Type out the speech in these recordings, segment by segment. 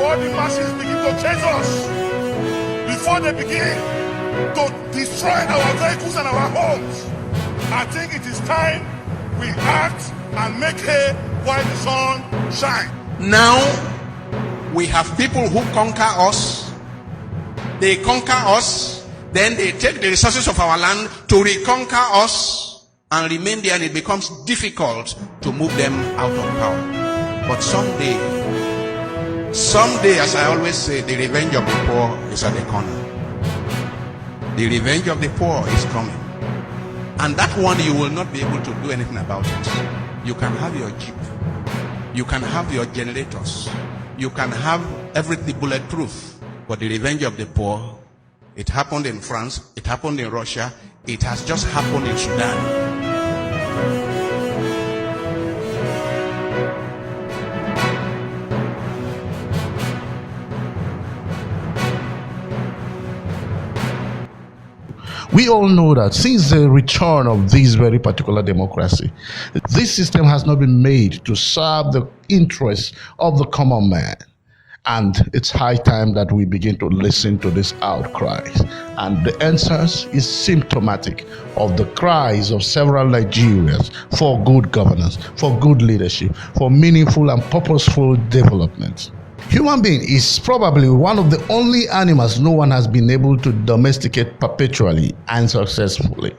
before the masses begin to chase us, before they begin to destroy our vehicles and our homes, I think it is time we act and make hay while the sun shines. Now, we have people who conquer us. They conquer us, then they take the resources of our land to reconquer us and remain there, and it becomes difficult to move them out of power. But someday, as I always say, the revenge of the poor is at the corner. The revenge of the poor is coming. And that one, you will not be able to do anything about it. You can have your jeep. You can have your generators. You can have everything bulletproof. But the revenge of the poor, it happened in France, it happened in Russia, it has just happened in Sudan. We all know that since the return of this very particular democracy, this system has not been made to serve the interests of the common man. And it's high time that we begin to listen to these outcries. And the EndSARS is symptomatic of the cries of several Nigerians for good governance, for good leadership, for meaningful and purposeful development. Human being is probably one of the only animals no one has been able to domesticate perpetually and successfully.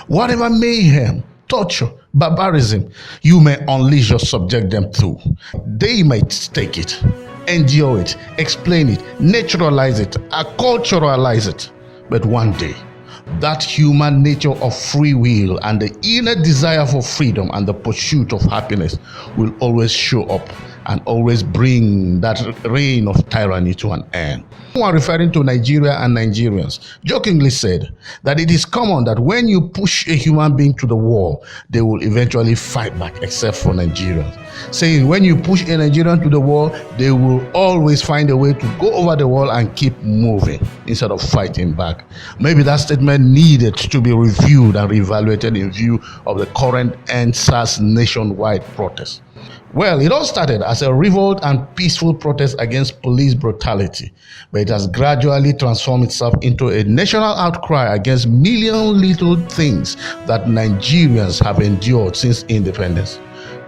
Whatever mayhem, torture, barbarism you may unleash or subject them to, they might take it, endure it, explain it, naturalize it, acculturalize it. But one day, that human nature of free will and the inner desire for freedom and the pursuit of happiness will always show up and always bring that reign of tyranny to an end. Someone referring to Nigeria and Nigerians jokingly said that it is common that when you push a human being to the wall, they will eventually fight back, except for Nigerians. Saying when you push a Nigerian to the wall, they will always find a way to go over the wall and keep moving instead of fighting back. Maybe that statement needed to be reviewed and reevaluated in view of the current EndSARS nationwide protest. Well, it all started as a revolt and peaceful protest against police brutality, but it has gradually transformed itself into a national outcry against million little things that Nigerians have endured since independence.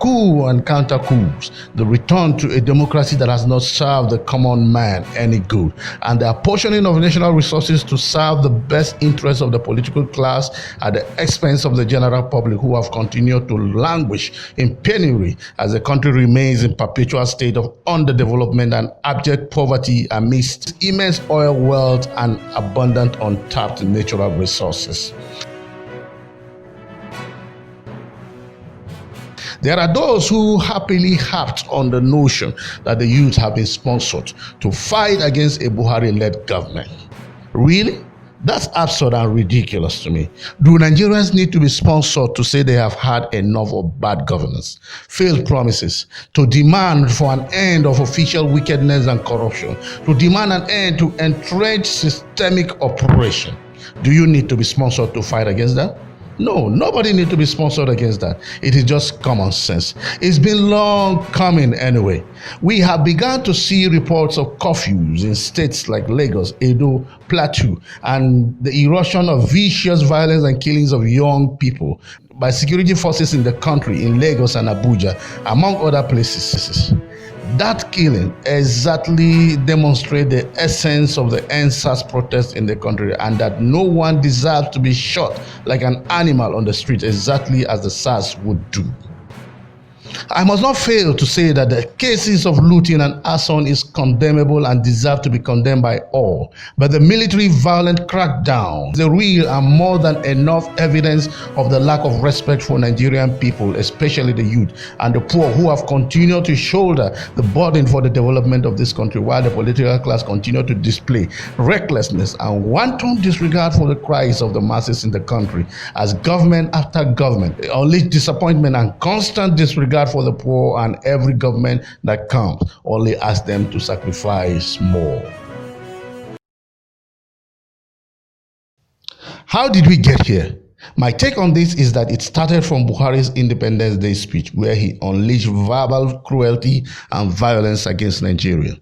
Coup and counter-coups, the return to a democracy that has not served the common man any good, and the apportioning of national resources to serve the best interests of the political class at the expense of the general public, who have continued to languish in penury as the country remains in perpetual state of underdevelopment and abject poverty amidst immense oil wealth and abundant untapped natural resources. There are those who happily harped on the notion that the youth have been sponsored to fight against a Buhari-led government. Really? That's absurd and ridiculous to me. Do Nigerians need to be sponsored to say they have had enough of bad governance, failed promises, to demand for an end of official wickedness and corruption, to demand an end to entrenched systemic oppression? Do you need to be sponsored to fight against that? No, nobody needs to be sponsored against that. It is just common sense. It's been long coming anyway. We have begun to see reports of curfews in states like Lagos, Edo, Plateau, and the erosion of vicious violence and killings of young people by security forces in the country, in Lagos and Abuja, among other places. That killing exactly demonstrates the essence of the EndSARS protest in the country, and that no one deserves to be shot like an animal on the street, exactly as the SARS would do. I must not fail to say that the cases of looting and arson is condemnable and deserve to be condemned by all. But the military violent crackdown is the real and more than enough evidence of the lack of respect for Nigerian people, especially the youth and the poor, who have continued to shoulder the burden for the development of this country, while the political class continue to display recklessness and wanton disregard for the cries of the masses in the country, as government after government unleash disappointment and constant disregard for the poor, and every government that comes only asks them to sacrifice more. How did we get here? My take on this is that it started from Buhari's Independence Day speech, where he unleashed verbal cruelty and violence against Nigeria.